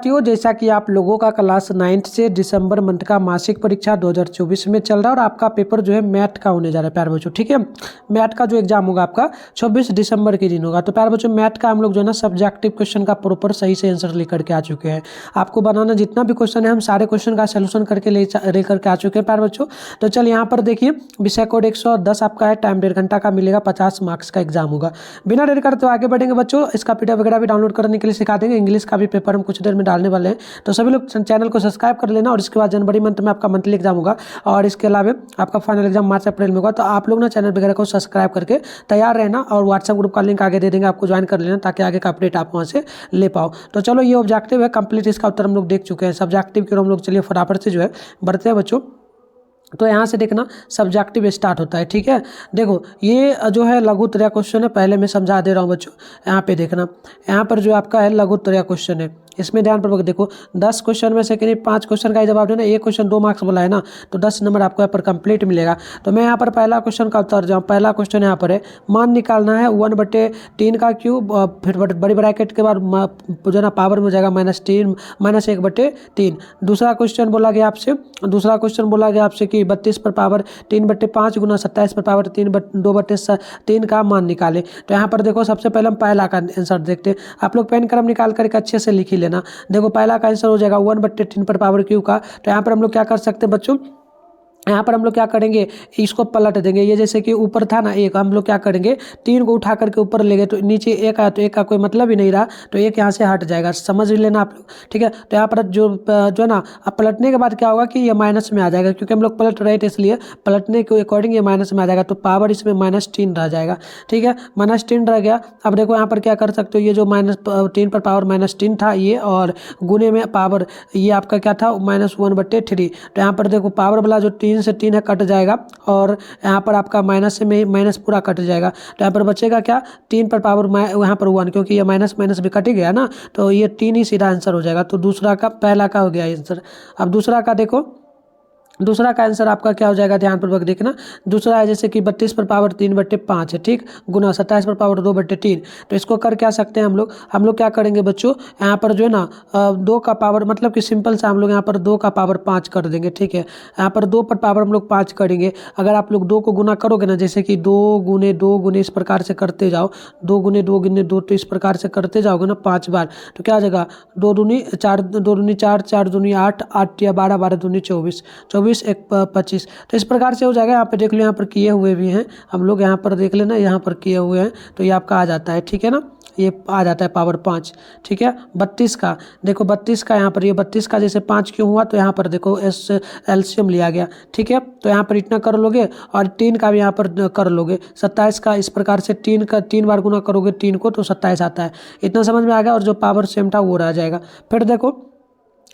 साथियों, जैसा कि आप लोगों का क्लास 9th से दिसंबर मंथ का मासिक परीक्षा 2024 में चल रहा है और आपका पेपर जो है मैथ का होने जा रहा है प्यारे बच्चों। ठीक है, मैथ का जो एग्जाम होगा आपका 26 दिसंबर के दिन होगा। तो प्यारे बच्चों, मैथ का हम लोग जो है ना सब्जेक्टिव क्वेश्चन का प्रॉपर सही से आंसर लेकर के आ चुके हैं। आपको बनाना जितना भी क्वेश्चन है हम सारे क्वेश्चन का सोल्यूशन करके लेकर के आ चुके हैं प्यारे बच्चों। तो चल यहाँ पर देखिए, विषय कोड 110 आपका है, टाइम 1.5 घंटा का मिलेगा, 50 मार्क्स का एग्जाम होगा। बिना देर करते आगे बढ़ेंगे बच्चों। इसका पीडीएफ वगैरह भी डाउनलोड करने के लिए सिखा देंगे। इंग्लिश का भी पेपर हम कुछ देर में डालने वाले हैं, तो सभी लोग चैनल को सब्सक्राइब कर लेना। और इसके बाद जनवरी मंथ में आपका मंथली एग्जाम होगा और इसके अलावा आपका फाइनल एग्जाम मार्च अप्रैल में होगा। तो आप लोग ना चैनल वगैरह को सब्सक्राइब करके तैयार रहना और व्हाट्सएप ग्रुप का लिंक आगे दे देंगे, आपको ज्वाइन कर लेना ताकि आगे का अपडेट आप वहाँ से ले पाओ। तो चलो, ये ऑब्जेक्टिव है कंप्लीट, इसका उत्तर हम लोग देख चुके हैं। सब्जेक्टिव के हम लोग चलिए फटाफट से जो है बढ़ते हैं बच्चों। तो यहाँ से देखना सब्जेक्टिव स्टार्ट होता है। ठीक है, देखो ये जो है लघुत्तरीय क्वेश्चन है, पहले मैं समझा दे रहा हूँ बच्चों। यहाँ पे देखना, यहाँ पर जो आपका है लघुत्तरीय क्वेश्चन है, इसमें ध्यानपूर्वक देखो। 10 क्वेश्चन में से करीब 5 क्वेश्चन का ही जवाब देना। एक क्वेश्चन 2 मार्क्स बोला है ना, तो 10 नंबर आपको यहाँ पर कंप्लीट मिलेगा। तो मैं यहाँ पर पहला क्वेश्चन का उत्तर जाऊँ। पहला क्वेश्चन यहाँ पर है, मान निकालना है 1/3 का क्यूब, फिर बड़ी ब्रैकेट के बाद जो ना पावर में हो जाएगा -1/3। दूसरा क्वेश्चन बोला गया आपसे कि 32 पर पावर 3/5 गुना 27 पर पावर 2/3 का मान निकाले। तो यहाँ पर देखो, सबसे पहले हम पहला का आंसर देखते हैं। आप लोग पेन कलम निकाल करके अच्छे से लिख ही लेना। देखो पहला का आंसर हो जाएगा 1/3 पर पावर क्यू का। तो यहाँ पर हम लोग क्या कर सकते हैं बच्चों, यहाँ पर हम लोग क्या करेंगे, इसको पलट देंगे। ये जैसे कि ऊपर था ना एक, हम लोग क्या करेंगे 3 को उठा करके ऊपर ले गए तो नीचे 1 आया, तो 1 का कोई मतलब ही नहीं रहा, तो 1 यहाँ से हट जाएगा। समझ लेना आप लोग। ठीक है, तो यहाँ पर जो है ना, अब पलटने के बाद क्या होगा कि ये माइनस में आ जाएगा, क्योंकि हम लोग पलट रहे थे इसलिए पलटने के अकॉर्डिंग ये माइनस में आ जाएगा। तो पावर इसमें -3 रह जाएगा। ठीक है, -3 रह गया। अब देखो यहाँ पर क्या कर सकते हो, ये जो -3 पर पावर -3 था ये, और गुने में पावर ये आपका क्या था -1/3। तो यहाँ पर देखो पावर वाला जो 3 से 3 है कट जाएगा और यहाँ पर आपका माइनस से में माइनस पूरा कट जाएगा। तो यहाँ पर बचेगा क्या, 3 पर पावर यहाँ पर 1, क्योंकि ये माइनस माइनस भी कट ही गया ना, तो ये 3 ही सीधा आंसर हो जाएगा। तो दूसरा का पहला का हो गया आंसर। अब दूसरा का देखो, दूसरा का आंसर आपका क्या हो जाएगा, ध्यानपूर्वक देखना। दूसरा है जैसे कि 32 पर पावर 3/5 है, ठीक, गुना 27 पर पावर 2/3। तो इसको कर क्या सकते हैं हम लोग क्या करेंगे बच्चों, यहाँ पर जो है ना 2 का पावर, मतलब कि सिंपल सा हम लोग यहाँ पर 2 का पावर 5 कर देंगे। ठीक है, यहाँ पर 2 पर पावर हम लोग 5 करेंगे। अगर आप लोग 2 को गुना करोगे ना, जैसे कि 2 गुने 2 गुने इस प्रकार से करते जाओ, 2 गुने 2 गुने 2, तो इस प्रकार से करते जाओगे ना 5 बार, तो क्या आ जाएगा 2 दूनी 4, 2 दूनी 4, 4 दूनी 8, 8 या 12, 12 दूनी 24, 1 25। तो इस प्रकार से हो जाएगा। यहाँ पे देख लो, यहाँ पर किए हुए भी हैं हम लोग, यहाँ पर देख लेना, यहाँ पर किए हुए हैं, तो ये आपका आ जाता है। ठीक है ना, ये आ जाता है पावर 5। ठीक है, 32 का देखो, 32 का यहाँ पर, ये 32 का जैसे 5 क्यों हुआ, तो यहाँ पर देखो एलसीएम लिया गया। ठीक है, तो यहाँ पर इतना कर लोगे और 3 का भी यहाँ पर कर लोगे। 27 का इस प्रकार से 3 बार गुना करोगे 3 को, तो 27 आता है। इतना समझ में आ गया, और जो पावर सेम था वो रह जाएगा। फिर देखो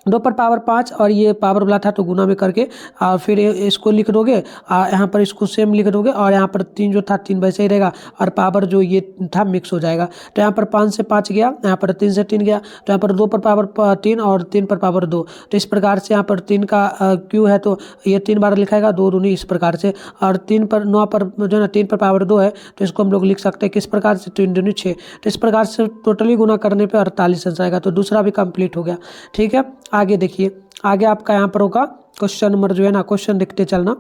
2 पर पावर 5 और ये पावर वाला था, तो गुना में करके और फिर इसको लिख दोगे, यहाँ पर इसको सेम लिख दोगे, और यहाँ पर 3 जो था 3 वैसे ही रहेगा, और पावर जो ये था मिक्स हो जाएगा। तो यहाँ पर 5 से 5 गया, यहाँ पर 3 से 3 गया, तो यहाँ पर 2 पर पावर 3 और 3 पर पावर 2। तो इस प्रकार से यहाँ पर 3 का क्यू है, तो ये 3 बार लिखाएगा, 2 दूनी इस प्रकार से, और 3 पर 9 पर जो है ना 3 पर पावर 2 है, तो इसको हम लोग लिख सकते हैं किस प्रकार से, 3 दूनी 6। तो इस प्रकार से टोटली गुना करने पर 48 आंसर आएगा। तो दूसरा भी कंप्लीट हो गया। ठीक है, आगे देखिए, आगे आपका यहाँ पर होगा क्वेश्चन नंबर जो है ना, क्वेश्चन देखते चलना।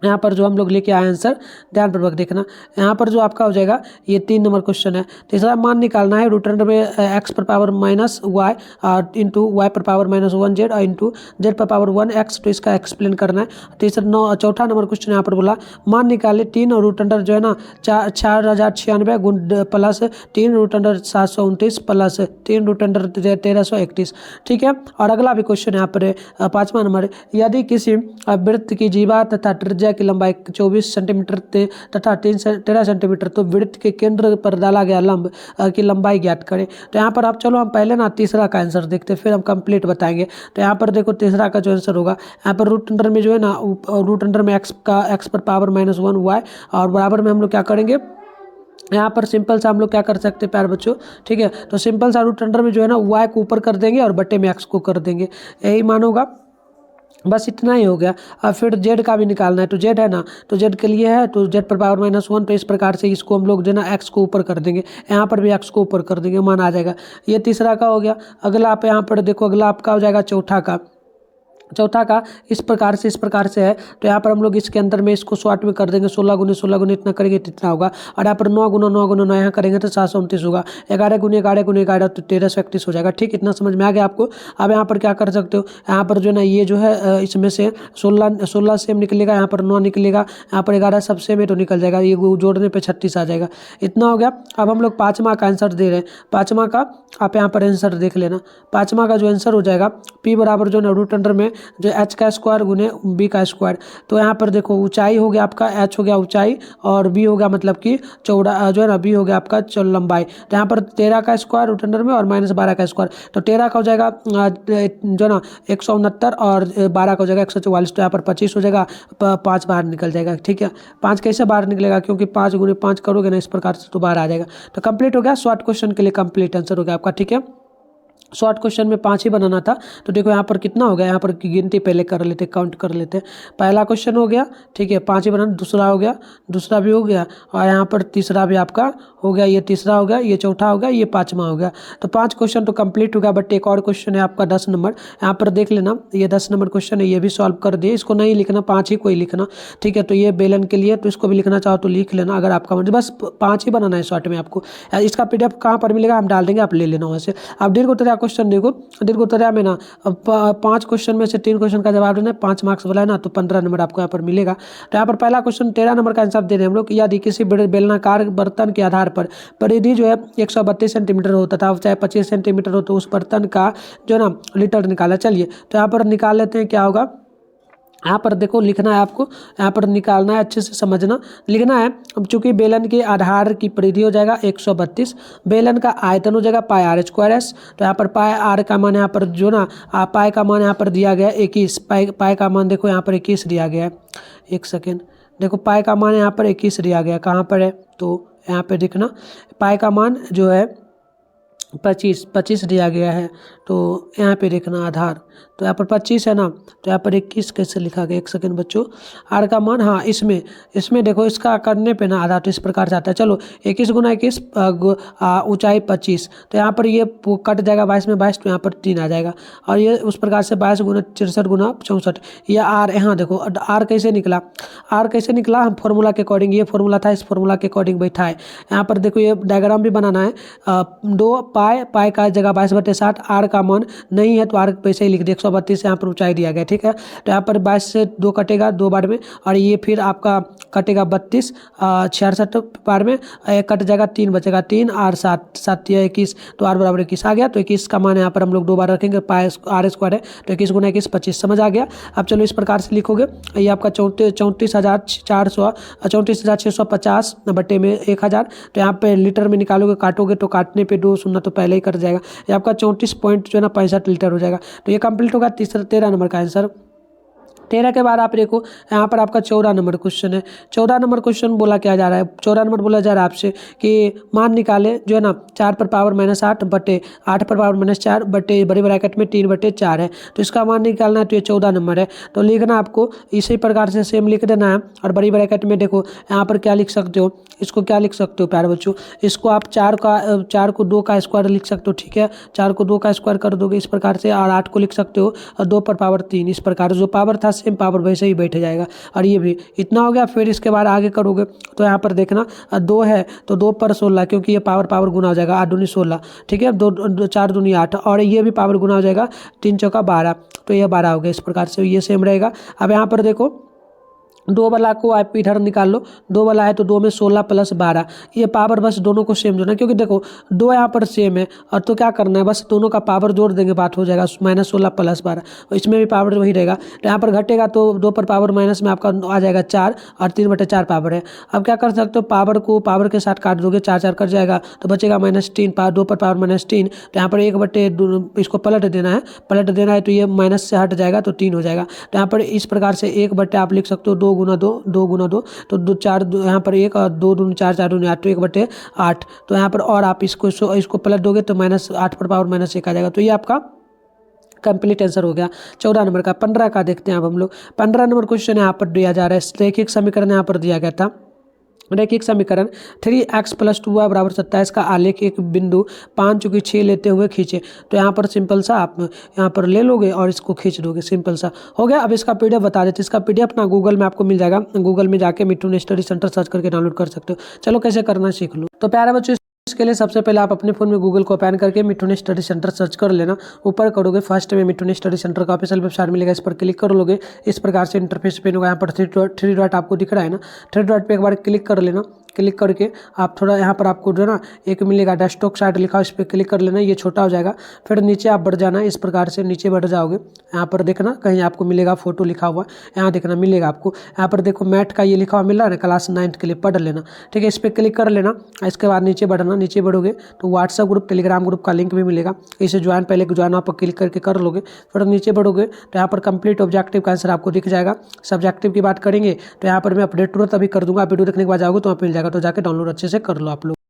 यहाँ पर जो हम लोग लेके आए आंसर, ध्यानपूर्वक देखना। यहाँ पर जो आपका हो जाएगा, ये 3 नंबर क्वेश्चन है। तीसरा मान निकालना है, रूट अंडर में x पर पावर -y और इंटू y पर पावर -1z और इंटू z पर पावर 1x। तो इसका एक्सप्लेन करना है। चौथा नंबर क्वेश्चन यहाँ पर बोला, मान निकाले 3 और रूट अंडर जो है ना 4096 गुण plus 3 root under 729 plus 3 root under 1331। ठीक है, और अगला भी क्वेश्चन यहाँ पर 5वां नंबर, यदि किसी वृत्त की जीवा तथा त्रिज्या की लंबाई 24 सेंटीमीटर तथा 13 सेंटीमीटर, तो वृत्त के केंद्र पर डाला गया लंब की लंबाई ज्ञात करें। तो यहाँ पर आप चलो, हम पहले ना तीसरा का आंसर देखते, फिर हम कंप्लीट बताएंगे। तो यहाँ पर देखो, तीसरा का जो आंसर होगा, यहाँ पर रूट अंडर में जो है ना, रूट अंडर में x पर पावर -1 y, और बराबर में हम लोग क्या करेंगे, यहाँ पर सिंपल सा हम लोग क्या कर सकते हैं प्यारे बच्चों। ठीक है, तो सिंपल सा रूट अंडर में जो है ना y को ऊपर कर देंगे और बटे में x को कर देंगे, यही मान होगा। बस इतना ही हो गया। अब फिर जेड का भी निकालना है, तो जेड है ना, तो जेड के लिए है तो जेड पर पावर -1, तो इस प्रकार से इसको हम लोग जो ना एक्स को ऊपर कर देंगे, यहाँ पर भी एक्स को ऊपर कर देंगे, मान आ जाएगा। ये तीसरा का हो गया। अगला आप यहाँ पर देखो, अगला आपका हो जाएगा चौथा का। चौथा का इस प्रकार से है, तो यहाँ पर हम लोग इसके अंदर में इसको शॉर्ट में कर देंगे, 16 × 16 इतना करेंगे तो इतना होगा। और यहाँ पर 9 × 9 यहाँ करेंगे तो 729 होगा। 11 × 11 तो 1331 हो जाएगा। ठीक, इतना समझ में आ गया आपको। अब यहाँ पर क्या कर सकते हो, यहाँ पर जो है ना ये जो है इसमें से 16 सेम निकलेगा, यहाँ पर 9 निकलेगा, यहाँ पर 11 सब सेम है तो निकल जाएगा, ये जोड़ने पर 36 आ जाएगा। इतना हो गया। अब हम लोग पाँचवा का आंसर दे रहे हैं। पाँचवा का आप यहाँ पर आंसर देख लेना। पाँचवा का जो आंसर हो जाएगा P बराबर जो है रूट अंडर में जो h का स्क्वायर गुने b का स्क्वायर। तो यहाँ पर देखो ऊंचाई हो गया आपका, h हो गया ऊंचाई और b हो गया मतलब कि चौड़ा जो है ना, b हो गया आपका लंबाई। तो यहाँ पर 13 का स्क्वायर रूट अंडर में और -12 का स्क्वायर, तो 13 का हो जाएगा जो ना 169 और 12 का हो जाएगा 144, तो यहाँ पर 25 हो जाएगा। 5 बाहर निकल जाएगा। ठीक है, 5 कैसे बाहर निकलेगा, क्योंकि 5 × 5 करोगे ना इस प्रकार से तो बाहर आ जाएगा। तो कंप्लीट हो गया, शॉर्ट क्वेश्चन के लिए कंप्लीट आंसर हो गया आपका। ठीक है, शॉर्ट क्वेश्चन में 5 ही बनाना था। तो देखो यहाँ पर कितना हो गया, यहाँ पर गिनती पहले कर लेते, काउंट कर लेते। पहला क्वेश्चन हो गया, ठीक है, 5 ही बनाना। दूसरा हो गया, दूसरा भी हो गया, और यहाँ पर तीसरा भी आपका हो गया, ये तीसरा हो गया, ये चौथा हो गया, ये 5वां हो गया। तो 5 क्वेश्चन तो कंप्लीट हो गया। बट एक और क्वेश्चन है आपका 10 नंबर, यहाँ पर देख लेना, ये 10 नंबर क्वेश्चन है, ये भी सॉल्व कर दिए। इसको नहीं लिखना, 5 ही कोई लिखना। ठीक है, तो ये बेलन के लिए, तो इसको भी लिखना चाहो तो लिख लेना, अगर आपका मन, बस 5 ही बनाना है शॉर्ट में आपको। इसका PDF कहाँ पर मिलेगा, हम डाल देंगे, आप ले लेना वहाँ से। अब दीर्घ उत्तरीय क्वेश्चन देखो, दीर्घ उत्तरीय में ना 5 क्वेश्चन में से 3 क्वेश्चन का जवाब देना है, 5 मार्क्स वाला है ना, तो 15 नंबर आपको यहाँ पर मिलेगा। तो यहाँ पर पहला क्वेश्चन 13 नंबर का आंसर दे रहे हैं हम लोग। यदि किसी बेलनाकार बर्तन के आधार पर परिधि जो है 132 सेंटीमीटर होता था, चाहे 25 सेंटीमीटर हो, तो उस बर्तन का जो है ना लीटर निकाला। चलिए तो यहाँ पर निकाल लेते हैं, क्या होगा। यहाँ पर देखो लिखना है आपको, यहाँ पर निकालना है, अच्छे से समझना, लिखना है। अब चूंकि बेलन के आधार की परिधि हो जाएगा 132, बेलन का आयतन हो जाएगा πr²s। तो यहाँ पर πr का मान यहाँ पर जो ना पाई का मान यहाँ पर दिया गया 21, पाई का मान देखो यहाँ पर 21 दिया गया है। एक सेकेंड, देखो पाई का मान यहाँ पर 21 दिया गया, कहाँ पर है, तो यहाँ पर देखना पाई का मान जो है 25 दिया गया है। तो यहाँ पे देखना आधार, तो यहाँ पर 25 है ना, तो यहाँ पर 21 कैसे लिखा गया, एक सेकंड बच्चों। आर का मान, हाँ इसमें देखो, इसका करने पे ना आधार तो इस प्रकार से आता है। चलो 21 × 21 ऊंचाई 25, तो यहाँ पर ये कट जाएगा 22 में 22, तो यहाँ पर 3 आ जाएगा। और ये उस प्रकार से 22 × 63 × 64, ये आर, यहाँ देखो आर कैसे निकला, आर कैसे निकला, हम फॉर्मूला के अकॉर्डिंग, ये फॉर्मूला था, इस फॉर्मूला के अकॉर्डिंग बैठा है। यहाँ पर देखो ये डायग्राम भी बनाना है। 2 पाई का जगह 22/60, आर का मान नहीं है तो आर पैसे ही लिख दिया, 132 यहाँ पर ऊंचाई दिया गया। ठीक है, तो यहाँ पर 22 से 2 कटेगा 2 बार में, और ये फिर आपका कटेगा 32 66 बार में, कट जाएगा 3 बचेगा, 3 और 7 या 21, तो आर बराबर 21 आ गया। तो 21 का मान यहाँ पर हम लोग 2 बार रखेंगे, पाई r² है, तो 21 × 21 25, समझ आ गया। अब चलो इस प्रकार से लिखोगे, ये आपका 34,650 बटे में 1000, तो यहाँ पे लीटर में निकालोगे, काटोगे तो काटने पे 2 शून्य तो पहले ही कट जाएगा, ये आपका 34 पॉइंट जो है ना 65 लीटर हो जाएगा। तो ये कंप्लीट होगा 13 नंबर का आंसर। 13 के बाद आप देखो यहाँ पर आपका 14 नंबर क्वेश्चन है। 14 नंबर क्वेश्चन बोला क्या जा रहा है, 14 नंबर बोला जा रहा है आपसे कि मान निकाले जो है ना 4 पर पावर -8 बटे 8 पर पावर -4 बटे बड़े ब्रैकेट में 3/4 है, तो इसका मान निकालना है। तो ये 14 नंबर है, तो लिखना आपको इसी प्रकार से सेम लिख देना है। और बड़ी ब्रैकेट में देखो यहाँ पर क्या लिख सकते हो, इसको क्या लिख सकते हो प्यारे बच्चों, इसको आप 4 को 2 का स्क्वायर लिख सकते हो। ठीक है, 4 को 2 का स्क्वायर कर दोगे इस प्रकार से, और 8 को लिख सकते हो 2 पर पावर 3, इस प्रकार जो पावर था सेम पावर वैसे ही बैठ जाएगा। और ये भी इतना हो गया। फिर इसके बाद आगे करोगे तो यहाँ पर देखना 2 है तो 2 पर 16, क्योंकि ये पावर गुना हो जाएगा, 8 दूनी 16। ठीक है, 2 4 दूनी 8, और ये भी पावर गुना हो जाएगा, 3 चौका 12, तो ये 12 हो गया। इस प्रकार से ये सेम रहेगा। अब यहाँ पर देखो 2 वाला को आप इधर निकाल लो, 2 वाला है तो 2 में 16 + 12, ये पावर बस दोनों को सेम जोड़ना, क्योंकि देखो 2 यहाँ पर सेम है, और तो क्या करना है, बस दोनों का पावर जोड़ देंगे, बात हो जाएगा। -16 + 12, इसमें भी पावर वही रहेगा। तो यहाँ पर घटेगा तो 2 पर पावर माइनस में आपका आ जाएगा 4, और 3/4 पावर है। अब क्या कर सकते हो, पावर को पावर के साथ काट दोगे, 4 कट जाएगा तो बचेगा -3, 2 पर पावर -3, तो यहाँ पर 1/2 इसको पलट देना है, तो ये माइनस से हट जाएगा तो 3 हो जाएगा। तो यहाँ पर इस प्रकार से 1/, आप लिख सकते हो 2 × 2 तो 2 4 यहाँ पर 1 और 2 दूनी 4, 4 दूनी 8, तो 1/8। तो यहाँ पर और आप इसको पलट दोगे तो -8 पर पावर -1 आ जाएगा। तो ये आपका कंप्लीट आंसर हो गया 14 नंबर का। 15 का देखते हैं अब हम लोग। 15 नंबर क्वेश्चन यहाँ पर दिया जा रहा है, रैखिक समीकरण यहाँ पर दिया गया था। रैखिक समीकरण 3x + 2y = 27 का आलेख एक बिंदु 5/6 लेते हुए खींचे। तो यहाँ पर सिंपल सा आप यहाँ पर ले लोगे और इसको खींच दोगे, सिंपल सा हो गया। अब इसका पीडीएफ बता देते, इसका पीडीएफ ना गूगल में आपको मिल जाएगा, गूगल में जाके मिठुन स्टडी सेंटर सर्च करके डाउनलोड कर सकते हो। चलो कैसे करना सीख लो। तो प्यारे बच्चों, इसके लिए सबसे पहले आप अपने फोन में गूगल को ओपन करके मिठुन स्टडी सेंटर सर्च कर लेना। ऊपर करोगे फर्स्ट में मिठुन स्टडी सेंटर का ऑफिशियल वेबसाइट मिलेगा, इस पर क्लिक कर लोगे। इस प्रकार से इंटरफेस पे होगा। यहाँ पर थ्री डॉट आपको दिख रहा है ना, 3 डॉट पे एक बार क्लिक कर लेना। क्लिक करके आप थोड़ा यहाँ पर आपको जो है ना एक मिलेगा डेस्कटॉप साइट लिखा, इस पर क्लिक कर लेना, ये छोटा हो जाएगा। फिर नीचे आप बढ़ जाना, इस प्रकार से नीचे बढ़ जाओगे। यहाँ पर देखना कहीं आपको मिलेगा फोटो लिखा हुआ, यहाँ देखना मिलेगा आपको। यहाँ पर देखो मैथ का ये लिखा हुआ मिल रहा है ना, क्लास 9 के लिए पढ़ लेना, ठीक है। इस पर क्लिक कर लेना। इसके बाद नीचे बढ़ना, नीचे बढ़ोगे तो व्हाट्सएप ग्रुप, टेलीग्राम ग्रुप का लिंक भी मिलेगा, इसे ज्वाइन पहले ज्वाइन आप क्लिक करके कर लोगे। फिर नीचे बढ़ोगे तो यहाँ पर कंप्लीट ऑब्जेक्टिव का आंसर आपको दिख जाएगा। सब्जेक्टिव की बात करेंगे तो यहाँ पर मैं अपडेट तुरंत अभी कर दूंगा, आप वीडियो देखने के बाद जाओगे तो वहाँ मिल जाएगा, तो जाके डाउनलोड अच्छे से कर लो आप लोग।